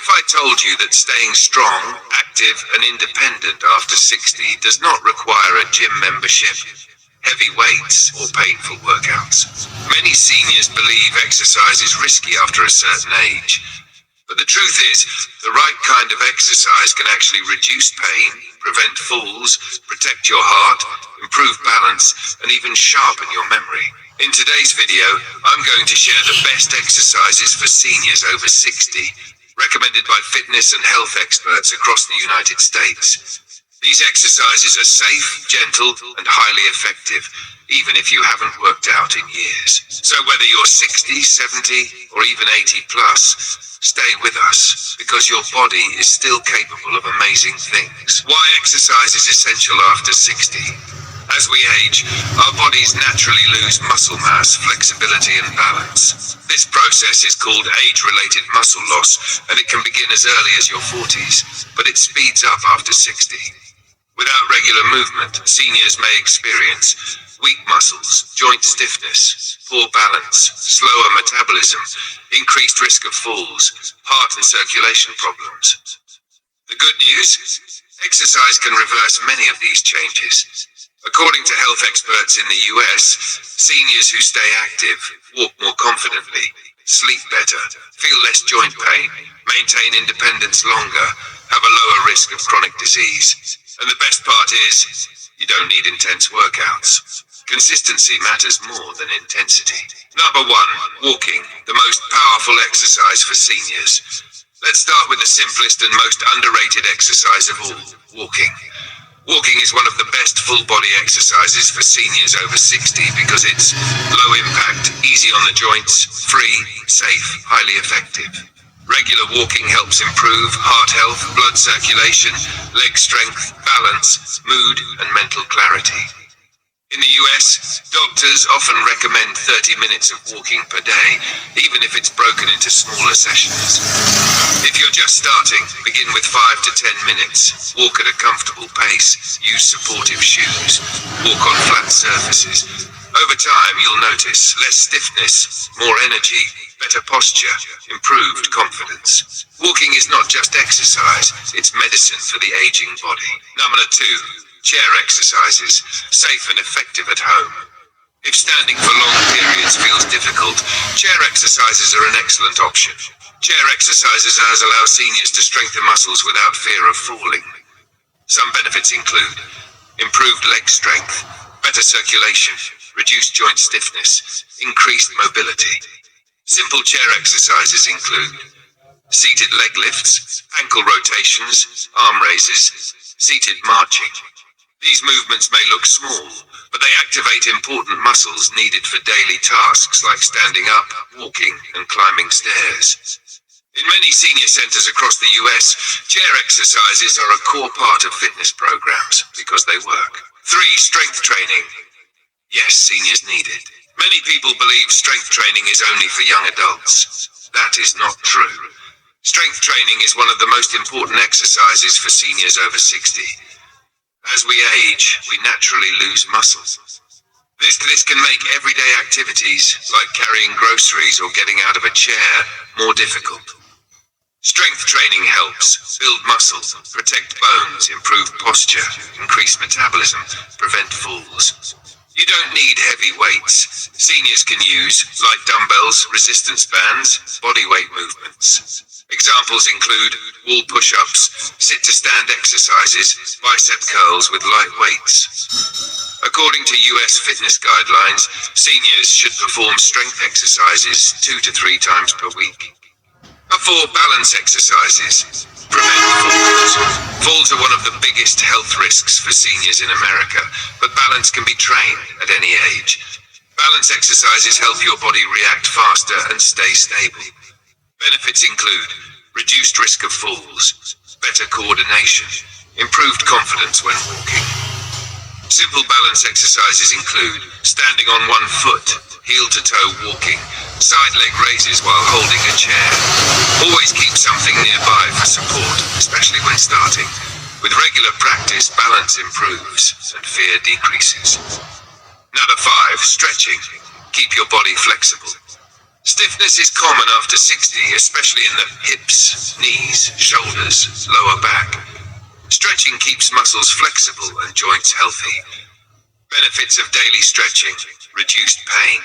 if I told you that staying strong, active, and independent after 60 does not require a gym membership, heavy weights, or painful workouts? Many seniors believe exercise is risky after a certain age. But the truth is, the right kind of exercise can actually reduce pain, prevent falls, protect your heart, improve balance, and even sharpen your memory. In today's video, I'm going to share the best exercises for seniors over 60, recommended by fitness and health experts across the United States. These exercises are safe, gentle, and highly effective, even if you haven't worked out in years. So whether you're 60, 70, or even 80 plus, stay with us, because your body is still capable of amazing things. Why exercise is essential after 60. As we age, our bodies naturally lose muscle mass, flexibility, and balance. This process is called age-related muscle loss, and it can begin as early as your 40s, but it speeds up after 60. Without regular movement, seniors may experience weak muscles, joint stiffness, poor balance, slower metabolism, increased risk of falls, heart and circulation problems. The good news? Exercise can reverse many of these changes. According to health experts in the US, seniors who stay active walk more confidently, sleep better, feel less joint pain, maintain independence longer, have a lower risk of chronic disease. And the best part is, you don't need intense workouts. Consistency matters more than intensity. Number 1, walking, the most powerful exercise for seniors. Let's start with the simplest and most underrated exercise of all, walking. Walking is one of the best full-body exercises for seniors over 60 because it's low impact, easy on the joints, free, safe, highly effective. Regular walking helps improve heart health, blood circulation, leg strength, balance, mood, and mental clarity. In the US, doctors often recommend 30 minutes of walking per day, even if it's broken into smaller sessions. If you're just starting, begin with 5 to 10 minutes. Walk at a comfortable pace, use supportive shoes, walk on flat surfaces. Over time, you'll notice less stiffness, more energy, better posture, improved confidence. Walking is not just exercise, it's medicine for the aging body. Number 2. Chair exercises, safe and effective at home. If standing for long periods feels difficult, chair exercises are an excellent option. Chair exercises allow seniors to strengthen muscles without fear of falling. Some benefits include improved leg strength, better circulation, reduced joint stiffness, increased mobility. Simple chair exercises include seated leg lifts, ankle rotations, arm raises, seated marching. These movements may look small, but they activate important muscles needed for daily tasks like standing up, walking, and climbing stairs. In many senior centers across the US, chair exercises are a core part of fitness programs because they work. 3. Strength training. Yes, seniors need it. Many people believe strength training is only for young adults. That is not true. Strength training is one of the most important exercises for seniors over 60. As we age, we naturally lose muscle. This can make everyday activities, like carrying groceries or getting out of a chair, more difficult. Strength training helps build muscle, protect bones, improve posture, increase metabolism, prevent falls. You don't need heavy weights. Seniors can use light dumbbells, resistance bands, body weight movements. Examples include wall push-ups, sit-to-stand exercises, bicep curls with light weights. According to US fitness guidelines, seniors should perform strength exercises 2 to 3 times per week. 4. Balance exercises. Prevent falls. Falls are one of the biggest health risks for seniors in America, but balance can be trained at any age. Balance exercises help your body react faster and stay stable. Benefits include reduced risk of falls, better coordination, improved confidence when walking. Simple balance exercises include standing on one foot, heel-to-toe walking, side leg raises while holding a chair. Always keep something nearby for support, especially when starting. With regular practice, balance improves and fear decreases. Number 5. Stretching. Keep your body flexible. Stiffness is common after 60, especially in the hips, knees, shoulders, lower back. Stretching keeps muscles flexible and joints healthy. Benefits of daily stretching: reduced pain,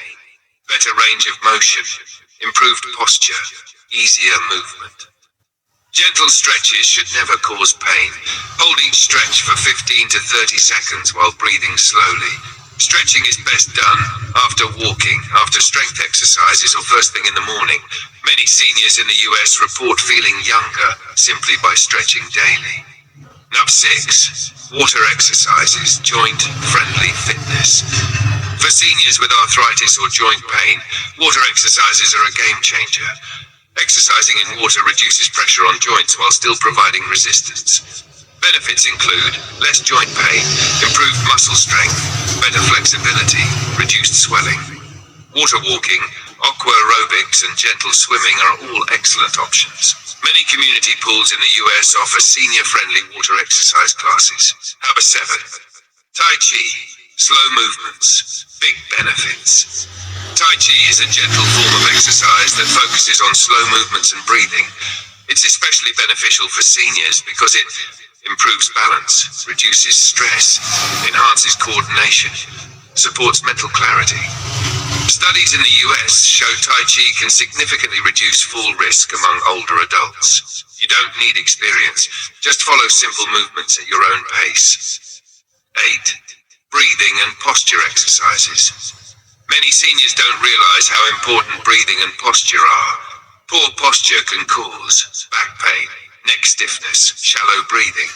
better range of motion, improved posture, easier movement. Gentle stretches should never cause pain. Hold each stretch for 15 to 30 seconds while breathing slowly. Stretching is best done after walking, after strength exercises, or first thing in the morning. Many seniors in the US report feeling younger simply by stretching daily. Number 6. Water exercises, joint-friendly fitness. For seniors with arthritis or joint pain, water exercises are a game changer. Exercising in water reduces pressure on joints while still providing resistance. Benefits include less joint pain, improved muscle strength, better flexibility, reduced swelling. Water walking, aqua aerobics, and gentle swimming are all excellent options. Many community pools in the US offer senior-friendly water exercise classes. Number 7. Tai Chi, slow movements, big benefits. Tai Chi is a gentle form of exercise that focuses on slow movements and breathing. It's especially beneficial for seniors because it improves balance, reduces stress, enhances coordination, supports mental clarity. Studies in the US show Tai Chi can significantly reduce fall risk among older adults. You don't need experience, just follow simple movements at your own pace. 8. Breathing and posture exercises. Many seniors don't realize how important breathing and posture are. Poor posture can cause back pain, neck stiffness, shallow breathing.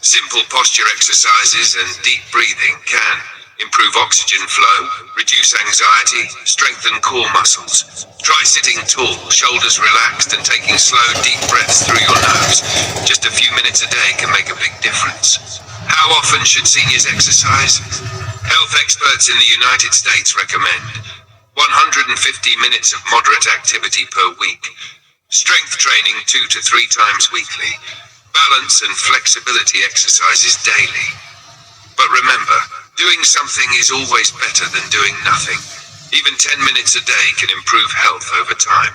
Simple posture exercises and deep breathing can improve oxygen flow, reduce anxiety, strengthen core muscles. Try sitting tall, shoulders relaxed, and taking slow, deep breaths through your nose. Just a few minutes a day can make a big difference. How often should seniors exercise? Health experts in the United States recommend 150 minutes of moderate activity per week. Strength training 2 to 3 times weekly. Balance and flexibility exercises daily. But remember, doing something is always better than doing nothing. Even 10 minutes a day can improve health over time.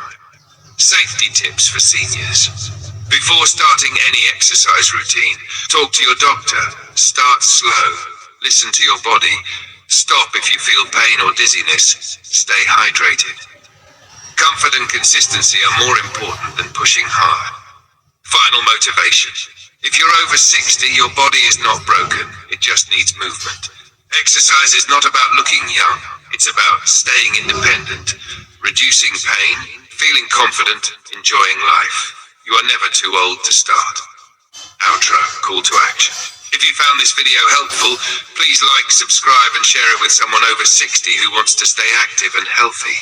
Safety tips for seniors. Before starting any exercise routine, talk to your doctor. Start slow. Listen to your body. Stop if you feel pain or dizziness. Stay hydrated. Comfort and consistency are more important than pushing hard. Final motivation. If you're over 60, your body is not broken. It just needs movement. Exercise is not about looking young. It's about staying independent, reducing pain, feeling confident, enjoying life. You are never too old to start. Outro, call to action. If you found this video helpful, please like, subscribe, and share it with someone over 60 who wants to stay active and healthy.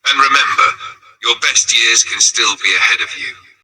And remember, your best years can still be ahead of you.